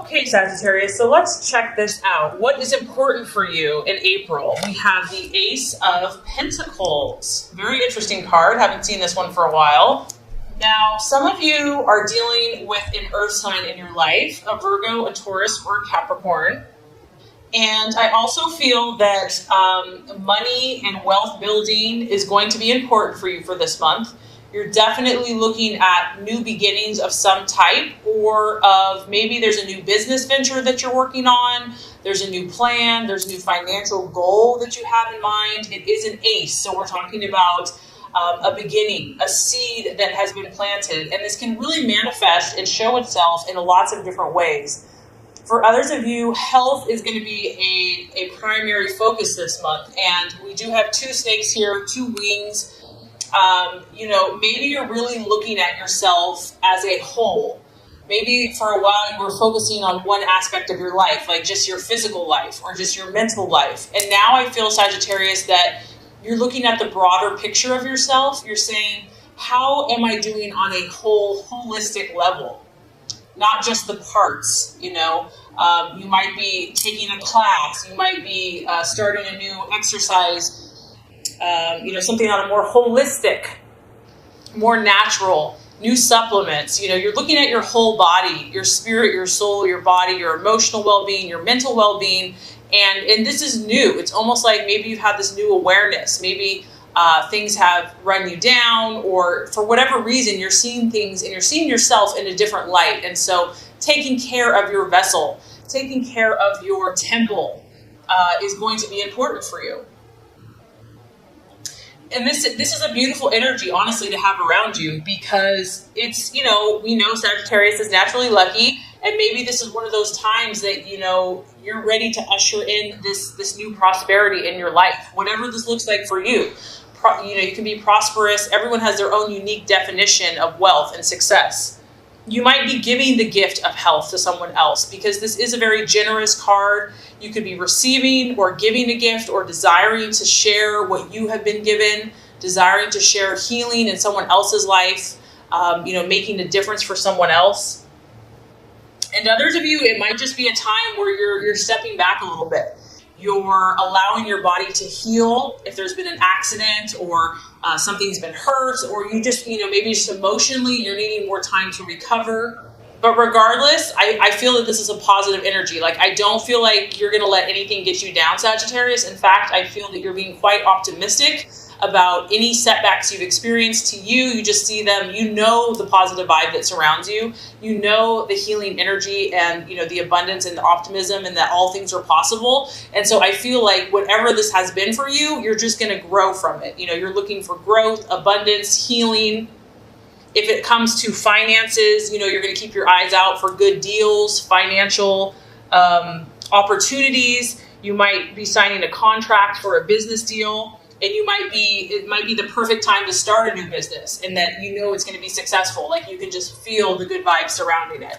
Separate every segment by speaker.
Speaker 1: Okay, Sagittarius, so let's check this out. What is important for you in April? We have the Ace of Pentacles. Very interesting card. Haven't seen this one for a while. Now, some of you are dealing with an earth sign in your life, a Virgo, a Taurus, or a Capricorn. And I also feel that money and wealth building is going to be important for you for this month. You're definitely looking at new beginnings of some type, or of maybe there's a new business venture that you're working on. There's a new plan. There's a new financial goal that you have in mind. It is an ace. So we're talking about a beginning, a seed that has been planted. And this can really manifest and show itself in lots of different ways. For others of you, health is going to be a primary focus this month. And we do have two snakes here, two wings. Maybe you're really looking at yourself as a whole. Maybe for a while you were focusing on one aspect of your life, like just your physical life or just your mental life. And now I feel, Sagittarius, that you're looking at the broader picture of yourself. You're saying, how am I doing on a holistic level? Not just the parts, you might be taking a class. You might be starting a new exercise, something on a more holistic, more natural, new supplements. You're looking at your whole body, your spirit, your soul, your body, your emotional well-being, your mental well-being. And this is new. It's almost like maybe you've had this new awareness. Maybe things have run you down, or for whatever reason, you're seeing things and you're seeing yourself in a different light. And so taking care of your vessel, taking care of your temple is going to be important for you. And this is a beautiful energy, honestly, to have around you, because it's, we know Sagittarius is naturally lucky, and maybe this is one of those times that, you're ready to usher in this new prosperity in your life, whatever this looks like for you. You can be prosperous. Everyone has their own unique definition of wealth and success. You might be giving the gift of health to someone else, because this is a very generous card. You could be receiving or giving a gift, or desiring to share what you have been given, desiring to share healing in someone else's life, making a difference for someone else. And others of you, it might just be a time where you're stepping back a little bit. You're allowing your body to heal if there's been an accident, or something's been hurt, or you just, maybe just emotionally you're needing more time to recover. But regardless, I feel that this is a positive energy. Like, I don't feel like you're going to let anything get you down, Sagittarius. In fact, I feel that you're being quite optimistic about any setbacks you've experienced. To you just see them, the positive vibe that surrounds you, the healing energy, and, the abundance and the optimism, and that all things are possible. And so I feel like whatever this has been for you, you're just going to grow from it. You're looking for growth, abundance, healing. If it comes to finances, you're going to keep your eyes out for good deals, financial opportunities. You might be signing a contract for a business deal. And it might be the perfect time to start a new business, and that it's going to be successful. Like, you can just feel the good vibes surrounding it.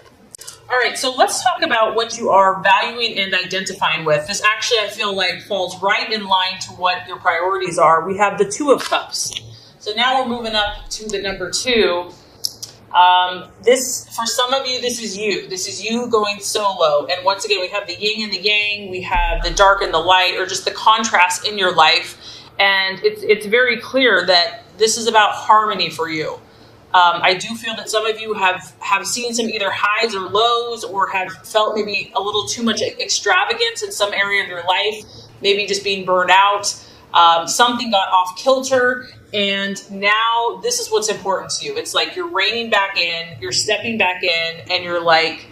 Speaker 1: All right, so let's talk about what you are valuing and identifying with. This actually, I feel like, falls right in line to what your priorities are. We have the Two of Cups. So now we're moving up to the number 2. For some of you, this is you. This is you going solo. And once again, we have the yin and the yang. We have the dark and the light, or just the contrast in your life. And it's very clear that this is about harmony for you. I do feel that some of you have seen some either highs or lows, or have felt maybe a little too much extravagance in some area of your life, maybe just being burned out. Something got off kilter, and now this is what's important to you. It's like you're reining back in, you're stepping back in, and you're like,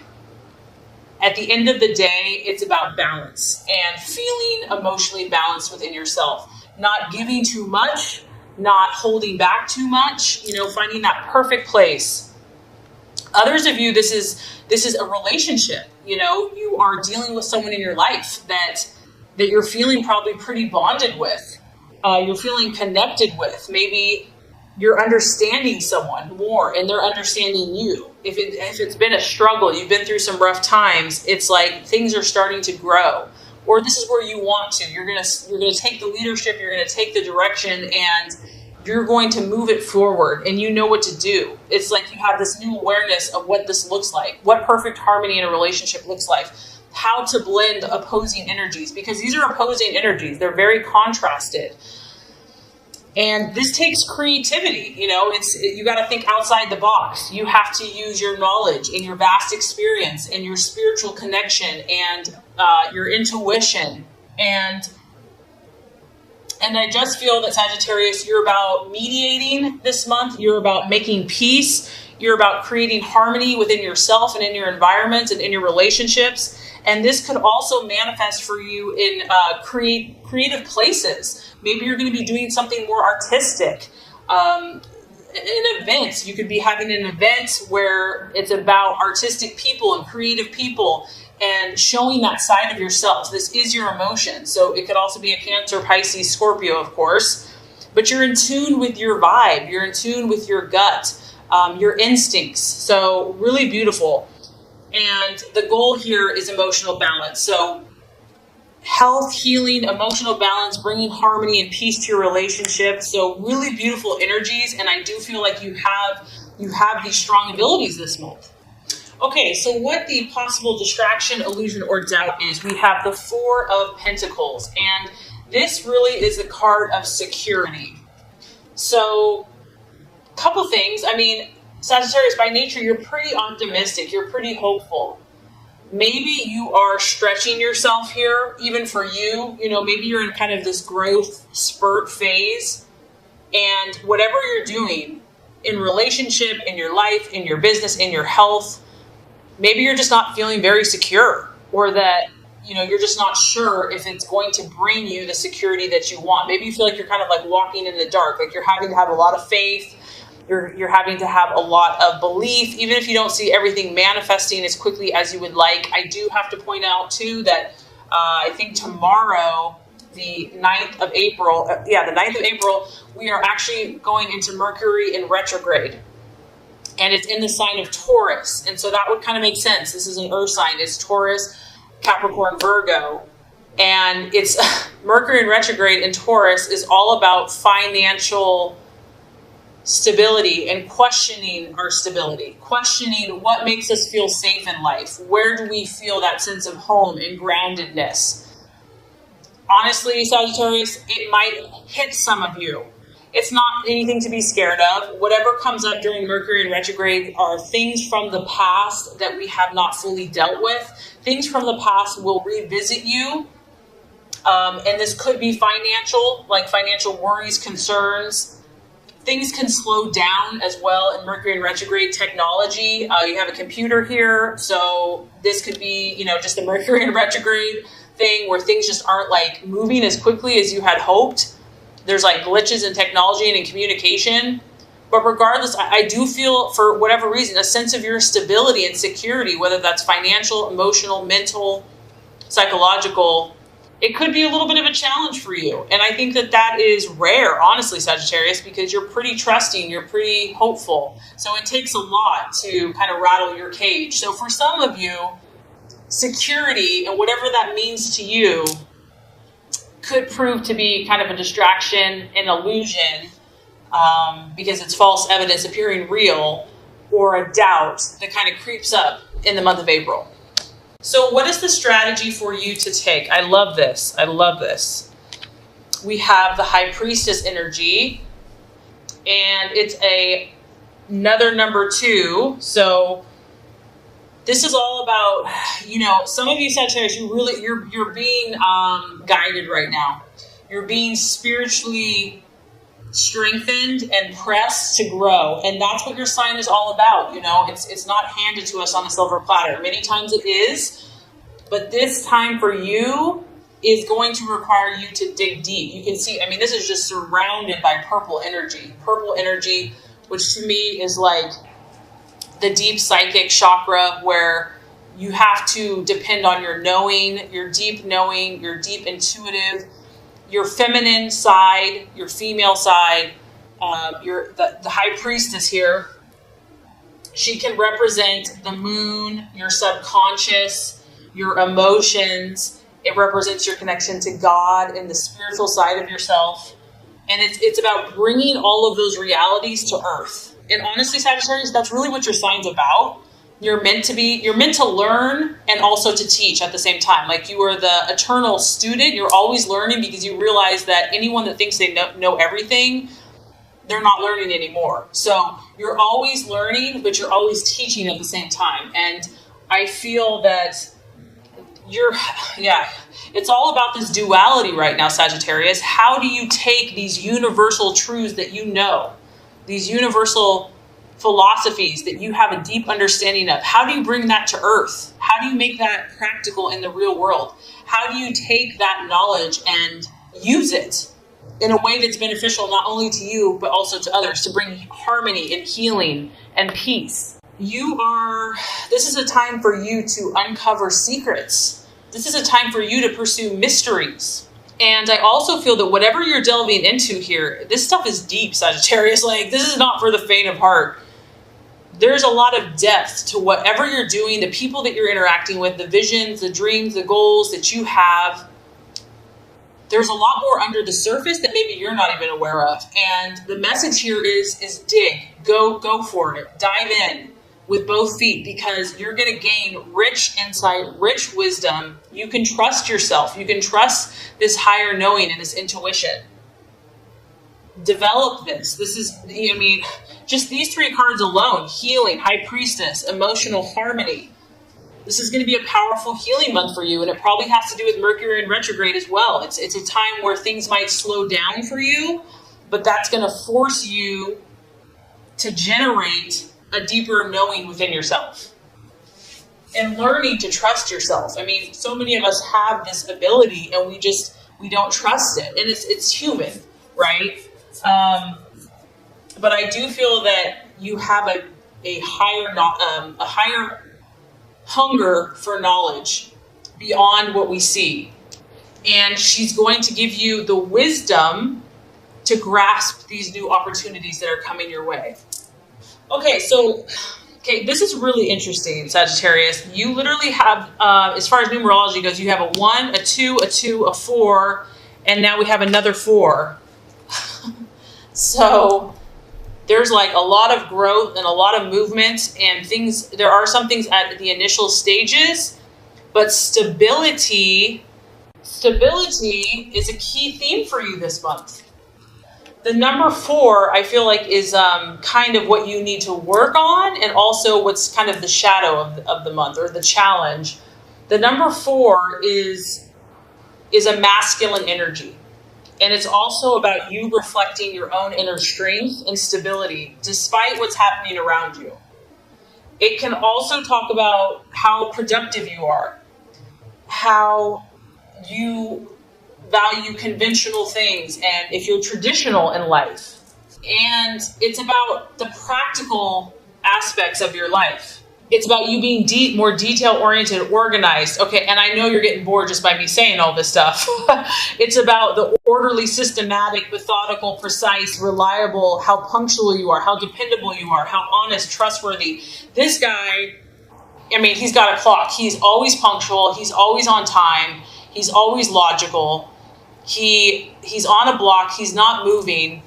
Speaker 1: at the end of the day, it's about balance and feeling emotionally balanced within yourself. Not giving too much, not holding back too much, finding that perfect place. Others of you, this is a relationship. You are dealing with someone in your life that you're feeling probably pretty bonded with. You're feeling connected with. Maybe you're understanding someone more, and they're understanding you. If it's been a struggle, you've been through some rough times, it's like things are starting to grow. Or this is where you want to. You're gonna take the leadership. You're gonna take the direction, and you're going to move it forward and you know what to do. It's like you have this new awareness of what this looks like, what perfect harmony in a relationship looks like, how to blend opposing energies, because these are opposing energies. They're very contrasted. And this takes creativity. You got to think outside the box. You have to use your knowledge and your vast experience and your spiritual connection and your intuition. And I just feel that, Sagittarius, you're about mediating this month. You're about making peace. You're about creating harmony within yourself and in your environment and in your relationships. And this could also manifest for you in creative places. Maybe you're going to be doing something more artistic. In events, you could be having an event where it's about artistic people and creative people and showing that side of yourself. This is your emotion. So it could also be a Cancer, Pisces, Scorpio, of course. But you're in tune with your vibe. You're in tune with your gut, your instincts. So really beautiful. And the goal here is emotional balance. So health, healing, emotional balance, bringing harmony and peace to your relationship. So really beautiful energies. And I do feel like you have these strong abilities this month. Okay, so what the possible distraction, illusion, or doubt is, we have the Four of Pentacles. And this really is the card of security. So a couple things. Sagittarius, by nature, you're pretty optimistic. You're pretty hopeful. Maybe you are stretching yourself here, even for you. Maybe you're in kind of this growth spurt phase. And whatever you're doing in relationship, in your life, in your business, in your health, maybe you're just not feeling very secure, or that, you're just not sure if it's going to bring you the security that you want. Maybe you feel like you're kind of like walking in the dark, like you're having to have a lot of faith. You're having to have a lot of belief, even if you don't see everything manifesting as quickly as you would like. I do have to point out, too, that I think tomorrow, the 9th of April, the 9th of April, we are actually going into Mercury in retrograde. And it's in the sign of Taurus. And so that would kind of make sense. This is an earth sign. It's Taurus, Capricorn, Virgo. And it's Mercury in retrograde in Taurus is all about financial stability and questioning our stability, questioning what makes us feel safe in life. Where do we feel that sense of home and groundedness? Honestly, Sagittarius, it might hit some of you. It's not anything to be scared of. Whatever comes up during Mercury in retrograde are things from the past that we have not fully dealt with. Things from the past will revisit you. And this could be financial, like financial worries, concerns. Things can slow down as well in Mercury in retrograde. Technology, you have a computer here, so this could be, just the Mercury in retrograde thing where things just aren't like moving as quickly as you had hoped. There's like glitches in technology and in communication. But regardless, I do feel, for whatever reason, a sense of your stability and security, whether that's financial, emotional, mental, psychological. It could be a little bit of a challenge for you. And I think that is rare, honestly, Sagittarius, because you're pretty trusting, you're pretty hopeful. So it takes a lot to kind of rattle your cage. So for some of you, security and whatever that means to you could prove to be kind of a distraction, an illusion, because it's false evidence appearing real, or a doubt that kind of creeps up in the month of April. So what is the strategy for you to take? I love this. I love this. We have the High Priestess energy, and it's another number 2. So this is all about, some of you Sagittarius, you're being guided right now. You're being spiritually strengthened and pressed to grow, and that's what your sign is all about. It's not handed to us on a silver platter. Many times it is, but this time for you is going to require you to dig deep. You can see, this is just surrounded by purple energy, which to me is like the deep psychic chakra, where you have to depend on your knowing, your deep intuitive, your feminine side, your female side. The High Priestess here, she can represent the moon, your subconscious, your emotions. It represents your connection to God and the spiritual side of yourself. And it's about bringing all of those realities to earth. And honestly, Sagittarius, that's really what your sign's about. You're meant to learn and also to teach at the same time. Like, you are the eternal student. You're always learning, because you realize that anyone that thinks they know everything, they're not learning anymore. So you're always learning, but you're always teaching at the same time. And I feel that it's all about this duality right now, Sagittarius. How do you take these universal truths that you know, these universal philosophies that you have a deep understanding of? How do you bring that to earth? How do you make that practical in the real world? How do you take that knowledge and use it in a way that's beneficial not only to you, but also to others, to bring harmony and healing and peace? This is a time for you to uncover secrets. This is a time for you to pursue mysteries. And I also feel that whatever you're delving into here, this stuff is deep, Sagittarius. Like, this is not for the faint of heart. There's a lot of depth to whatever you're doing, the people that you're interacting with, the visions, the dreams, the goals that you have. There's a lot more under the surface that maybe you're not even aware of. And the message here is dig, go for it, dive in with both feet, because you're going to gain rich insight, rich wisdom. You can trust yourself. You can trust this higher knowing and this intuition. Develop this. This is, just these 3 cards alone: healing, high priestess, emotional harmony. This is going to be a powerful healing month for you, and it probably has to do with Mercury in retrograde as well. It's a time where things might slow down for you, but that's going to force you to generate a deeper knowing within yourself and learning to trust yourself. So many of us have this ability and we don't trust it, and it's human, right? But I do feel that you have a higher hunger for knowledge beyond what we see. And she's going to give you the wisdom to grasp these new opportunities that are coming your way. Okay, this is really interesting, Sagittarius. You literally have, as far as numerology goes, you have a 1, a 2, a 2, a 4, and now we have another 4. So there's like a lot of growth and a lot of movement and things. There are some things at the initial stages, but stability is a key theme for you this month. The number 4, I feel like, is kind of what you need to work on, and also what's kind of the shadow of the month, or the challenge. The number 4 is a masculine energy. And it's also about you reflecting your own inner strength and stability, despite what's happening around you. It can also talk about how productive you are, how you value conventional things, and if you're traditional in life. And it's about the practical aspects of your life. It's about you being more detail-oriented, organized. Okay, and I know you're getting bored just by me saying all this stuff. It's about the orderly, systematic, methodical, precise, reliable, how punctual you are, how dependable you are, how honest, trustworthy. This guy, he's got a clock. He's always punctual. He's always on time. He's always logical. He's on a block. He's not moving.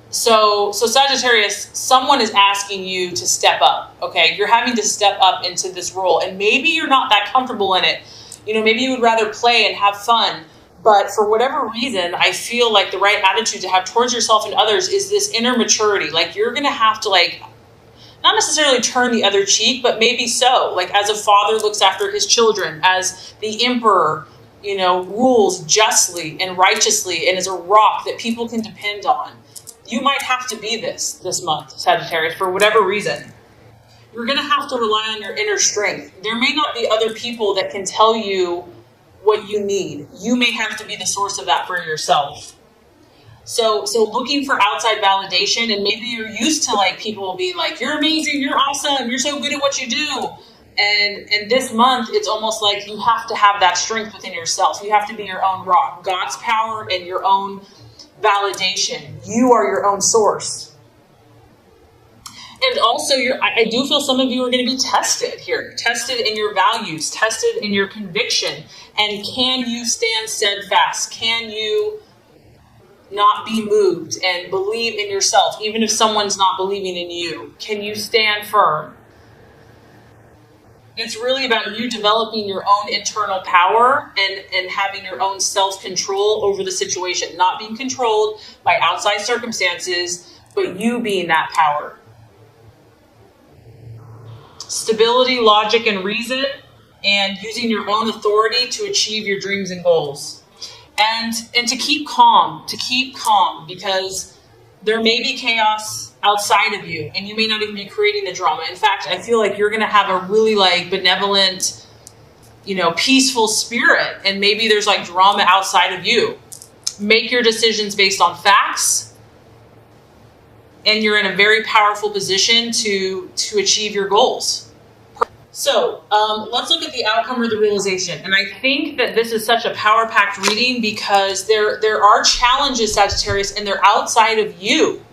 Speaker 1: So Sagittarius, someone is asking you to step up, okay? You're having to step up into this role, and maybe you're not that comfortable in it. Maybe you would rather play and have fun, but for whatever reason, I feel like the right attitude to have towards yourself and others is this inner maturity. Like, you're going to have to, not necessarily turn the other cheek, but maybe so. Like, as a father looks after his children, as the emperor, rules justly and righteously and is a rock that people can depend on. You might have to be this month, Sagittarius, for whatever reason. You're going to have to rely on your inner strength. There may not be other people that can tell you what you need. You may have to be the source of that for yourself. So looking for outside validation, and maybe you're used to people being like, you're amazing, you're awesome, you're so good at what you do. And this month, it's almost like you have to have that strength within yourself. You have to be your own rock, God's power and your own validation. You are your own source. And also, I do feel some of you are going to be tested here. Tested in your values. Tested in your conviction. And can you stand steadfast? Can you not be moved and believe in yourself, even if someone's not believing in you? Can you stand firm? It's really about you developing your own internal power and having your own self-control over the situation, not being controlled by outside circumstances, but you being that power. Stability, logic, and reason, and using your own authority to achieve your dreams and goals. And to keep calm, because there may be chaos outside of you, and you may not even be creating the drama. In fact, I feel like you're going to have a really benevolent, peaceful spirit, and maybe there's drama outside of you. Make your decisions based on facts, and you're in a very powerful position to achieve your goals. So let's look at the outcome or the realization. And I think that this is such a power-packed reading because there are challenges, Sagittarius, and they're outside of you.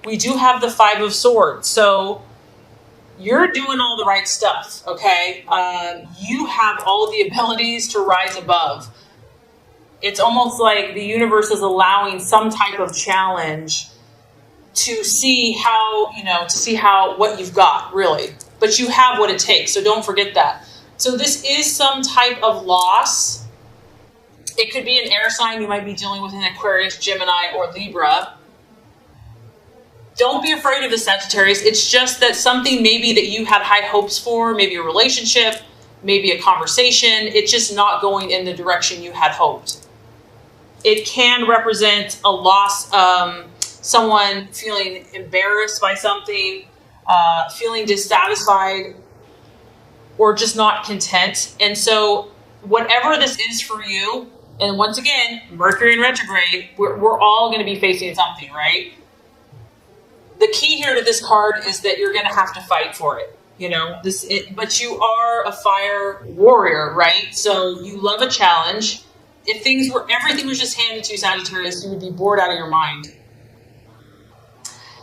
Speaker 1: We do have the Five of Swords. So you're doing all the right stuff, okay? You have all the abilities to rise above. It's almost like the universe is allowing some type of challenge to see how, what you've got, really. But you have what it takes, so don't forget that. So this is some type of loss. It could be an air sign. You might be dealing with an Aquarius, Gemini, or Libra. Don't be afraid of the Sagittarius. It's just that something maybe that you had high hopes for, maybe a relationship, maybe a conversation, it's just not going in the direction you had hoped. It can represent a loss, someone feeling embarrassed by something, feeling dissatisfied, or just not content. And so whatever this is for you, and once again, Mercury in retrograde, we're all going to be facing something, right? The key here to this card is that you're going to have to fight for it. But you are a fire warrior, right? So you love a challenge. If everything was just handed to you, Sagittarius, you would be bored out of your mind.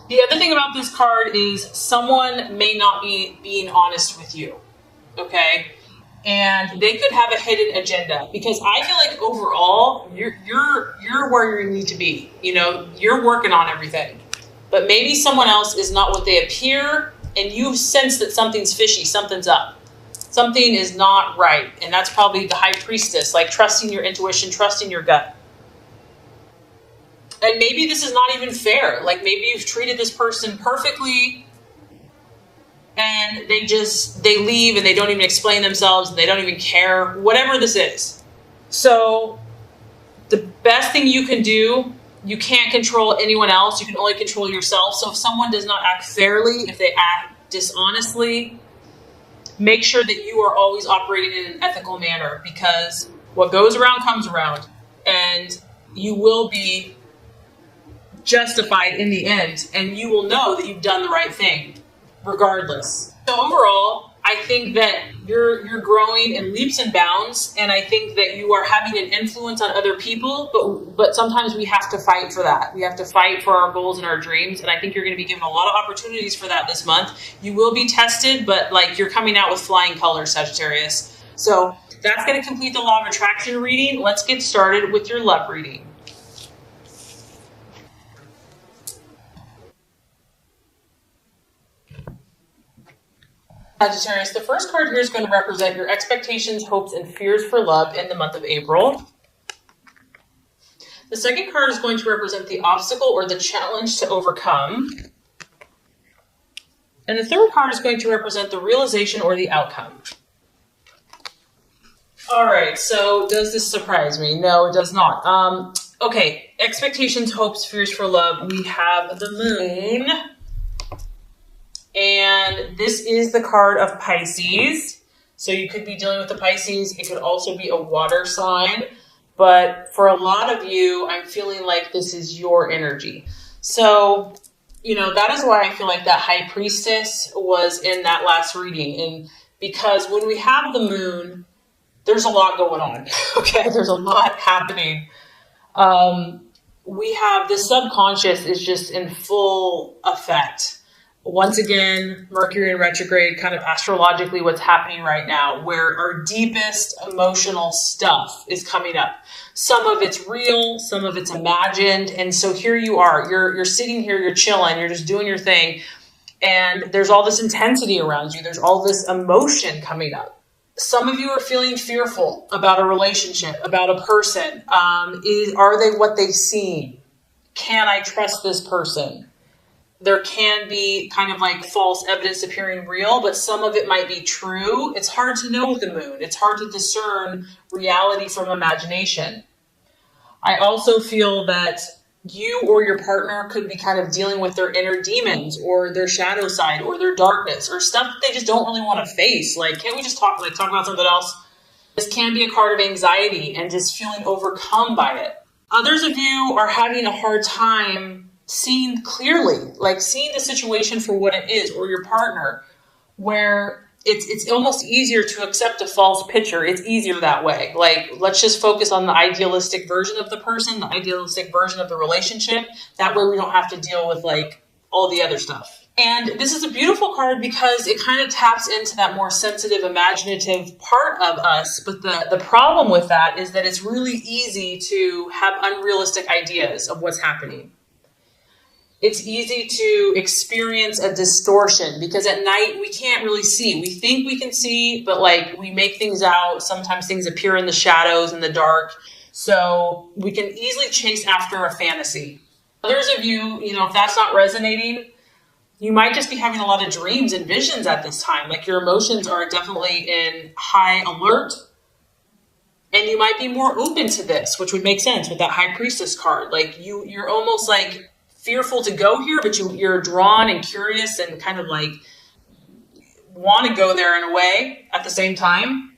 Speaker 1: The other thing about this card is someone may not be being honest with you, okay? And they could have a hidden agenda, because I feel like overall you're where you need to be. You're working on everything, but maybe someone else is not what they appear, and you sense that something's fishy, something's up, something is not right, and that's probably the High Priestess, trusting your intuition, trusting your gut. And maybe this is not even fair. Maybe you've treated this person perfectly and they leave and they don't even explain themselves and they don't even care, whatever this is. So the best thing you can do, you can't control anyone else. You can only control yourself. So if someone does not act fairly, if they act dishonestly, make sure that you are always operating in an ethical manner, because what goes around comes around, and you will be justified in the end, and you will know that you've done the right thing regardless. So overall, I think that you're growing in leaps and bounds, and I think that you are having an influence on other people, but sometimes we have to fight for that. We have to fight for our goals and our dreams, and I think you're going to be given a lot of opportunities for that this month. You will be tested, but you're coming out with flying colors, Sagittarius. So that's going to complete the Law of Attraction reading. Let's get started with your love reading. Sagittarius, the first card here is going to represent your expectations, hopes, and fears for love in the month of April. The second card is going to represent the obstacle or the challenge to overcome. And the third card is going to represent the realization or the outcome. All right, so does this surprise me? No, it does not. Okay, expectations, hopes, fears for love. We have the moon. And this is the card of Pisces. So you could be dealing with the Pisces. It could also be a water sign. But for a lot of you, I'm feeling like this is your energy. So, that is why I feel like that High Priestess was in that last reading. And because when we have the moon, there's a lot going on. Okay, there's a lot happening. We have the subconscious is just in full effect. Once again, Mercury in retrograde, kind of astrologically what's happening right now, where our deepest emotional stuff is coming up. Some of it's real, some of it's imagined. And so here you are, you're sitting here, you're chilling, you're just doing your thing. And there's all this intensity around you. There's all this emotion coming up. Some of you are feeling fearful about a relationship, about a person. Are they what they seem? Can I trust this person? There can be kind of like false evidence appearing real, but some of it might be true. It's hard to know with the moon. It's hard to discern reality from imagination. I also feel that you or your partner could be kind of dealing with their inner demons or their shadow side or their darkness or stuff that they just don't really want to face. Like, can't we just talk about something else? This can be a card of anxiety and just feeling overcome by it. Others of you are having a hard time seeing clearly, like seeing the situation for what it is, or your partner, where it's almost easier to accept a false picture. It's easier that way. Like, let's just focus on the idealistic version of the person, the idealistic version of the relationship. That way we don't have to deal with like all the other stuff. And this is a beautiful card because it kind of taps into that more sensitive, imaginative part of us. But the problem with that is that it's really easy to have unrealistic ideas of what's happening. It's easy to experience a distortion because at night we can't really see. We think we can see, but like we make things out. Sometimes things appear in the shadows, in the dark. So we can easily chase after a fantasy. Others of you, if that's not resonating, you might just be having a lot of dreams and visions at this time. Like your emotions are definitely in high alert. And you might be more open to this, which would make sense with that High Priestess card. Like you're almost like fearful to go here, but you're drawn and curious and kind of like want to go there in a way at the same time.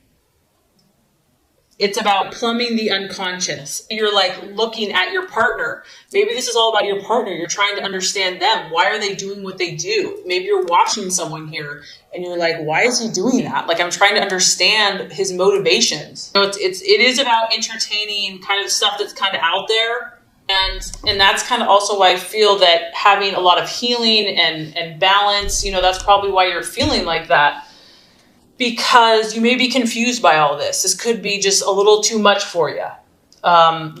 Speaker 1: It's about plumbing the unconscious. You're like looking at your partner. Maybe this is all about your partner. You're trying to understand them. Why are they doing what they do? Maybe you're watching someone here and you're like, why is he doing that? Like, I'm trying to understand his motivations. So it is about entertaining kind of stuff that's kind of out there. And that's kind of also why I feel that having a lot of healing and balance, that's probably why you're feeling like that. Because you may be confused by all this. This could be just a little too much for you.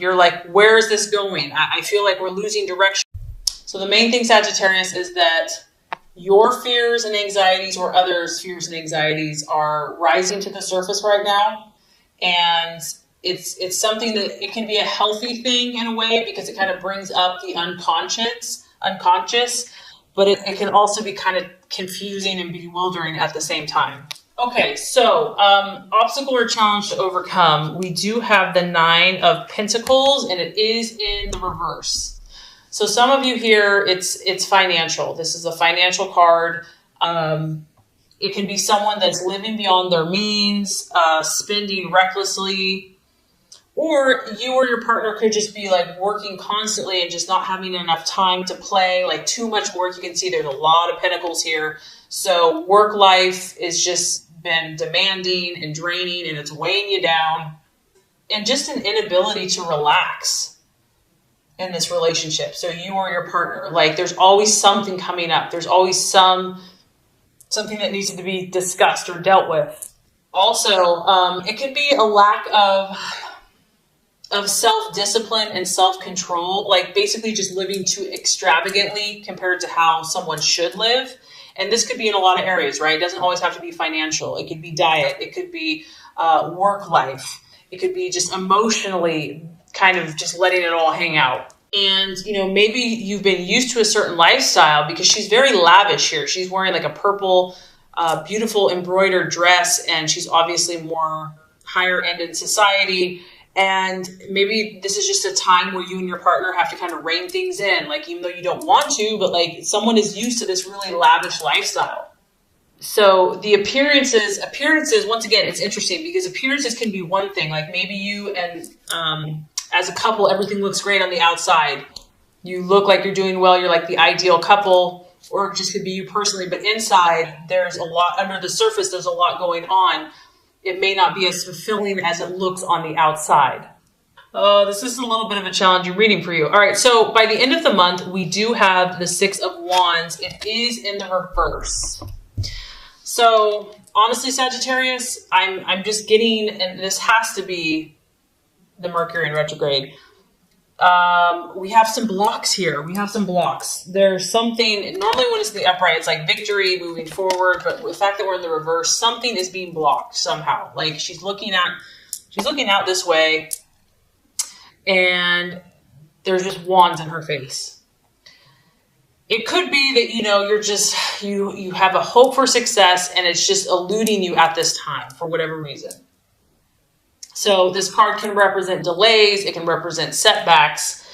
Speaker 1: You're like, where is this going? I feel like we're losing direction. So the main thing, Sagittarius, is that your fears and anxieties or others' fears and anxieties are rising to the surface right now. And it's something that it can be a healthy thing in a way because it kind of brings up the unconscious, but it can also be kind of confusing and bewildering at the same time. Okay, so obstacle or challenge to overcome. We do have the 9 of Pentacles, and it is in the reverse. So some of you here, it's financial. This is a financial card. It can be someone that's living beyond their means, spending recklessly, or you or your partner could just be like working constantly and just not having enough time to play, like too much work. You can see there's a lot of pentacles here. So work life is just been demanding and draining and it's weighing you down, and just an inability to relax in this relationship. So you or your partner, like there's always something coming up. There's always something that needs to be discussed or dealt with. Also, it could be a lack of self-discipline and self-control, like basically just living too extravagantly compared to how someone should live. And this could be in a lot of areas, right? It doesn't always have to be financial. It could be diet. It could be work life. It could be just emotionally kind of just letting it all hang out. And, maybe you've been used to a certain lifestyle because she's very lavish here. She's wearing like a purple, beautiful embroidered dress, and she's obviously more higher end in society. And maybe this is just a time where you and your partner have to kind of rein things in, like even though you don't want to, but like someone is used to this really lavish lifestyle. So the appearances, once again, it's interesting because appearances can be one thing. Like maybe you and as a couple, everything looks great on the outside. You look like you're doing well. You're like the ideal couple, or it just could be you personally. But inside, there's a lot under the surface. There's a lot going on. It may not be as fulfilling as it looks on the outside. Oh, this is a little bit of a challenging reading for you. All right, so by the end of the month, we do have the Six of Wands. It is in the reverse. So honestly, Sagittarius, I'm just getting, and this has to be the Mercury in retrograde. We have some blocks here. We have some blocks. There's something, normally when it's the upright, it's like victory, moving forward. But the fact that we're in the reverse, something is being blocked somehow. Like she's looking out this way, and there's just wands in her face. It could be that, you're just, you have a hope for success and it's just eluding you at this time for whatever reason. So this card can represent delays. It can represent setbacks.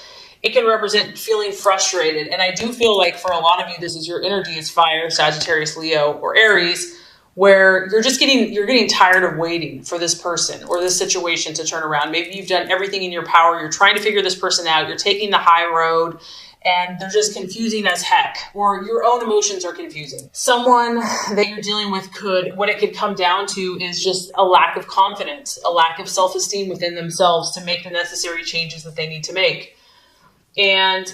Speaker 1: It can represent feeling frustrated. And I do feel like for a lot of you, this is your energy is fire, Sagittarius, Leo, or Aries, where you're getting tired of waiting for this person or this situation to turn around. Maybe you've done everything in your power. You're trying to figure this person out. You're taking the high road and they're just confusing as heck, or your own emotions are confusing. Someone that you're dealing with what it could come down to is just a lack of confidence, a lack of self-esteem within themselves to make the necessary changes that they need to make. And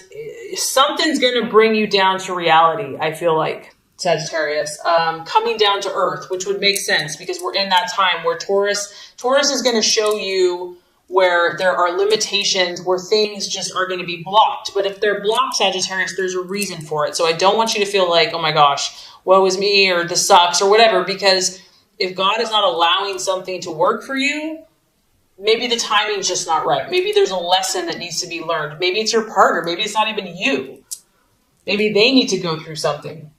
Speaker 1: something's going to bring you down to reality, I feel like, Sagittarius, coming down to earth, which would make sense because we're in that time where Taurus is going to show you where there are limitations, where things just are going to be blocked. But if they're blocked, Sagittarius, there's a reason for it. So I don't want you to feel like, oh my gosh, woe is me, or this sucks, or whatever, because if God is not allowing something to work for you, maybe the timing's just not right. Maybe there's a lesson that needs to be learned. Maybe it's your partner. Maybe it's not even you. Maybe they need to go through something.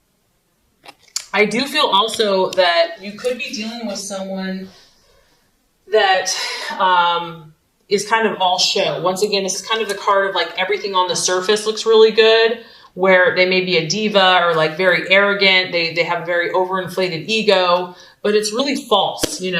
Speaker 1: I do feel also that you could be dealing with someone that is kind of all show. Once again, this is kind of the card of like everything on the surface looks really good, where they may be a diva or like very arrogant. They have a very overinflated ego, but it's really false, it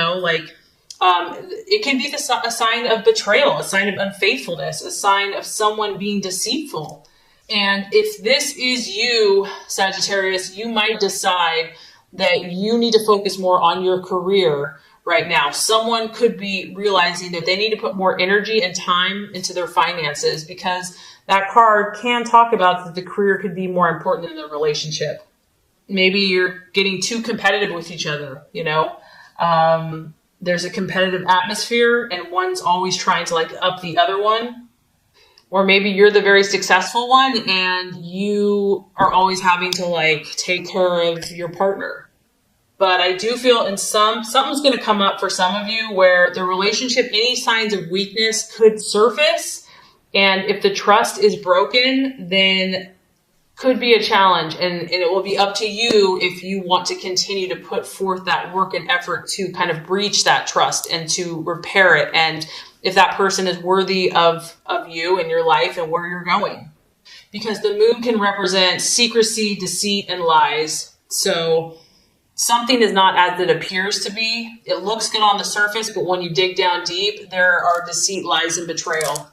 Speaker 1: can be a sign of betrayal, a sign of unfaithfulness, a sign of someone being deceitful. And if this is you, Sagittarius, you might decide that you need to focus more on your career right now. Someone could be realizing that they need to put more energy and time into their finances, because that card can talk about that the career could be more important than the relationship. Maybe you're getting too competitive with each other, there's a competitive atmosphere and one's always trying to up the other one. Or maybe you're the very successful one and you are always having to take care of your partner. But I do feel something's going to come up for some of you where the relationship, any signs of weakness could surface. And if the trust is broken, then could be a challenge. And it will be up to you if you want to continue to put forth that work and effort to kind of breach that trust and to repair it. And if that person is worthy of you in your life and where you're going. Because the moon can represent secrecy, deceit, and lies. So something is not as it appears to be. It looks good on the surface, but when you dig down deep, there are deceit, lies, and betrayal.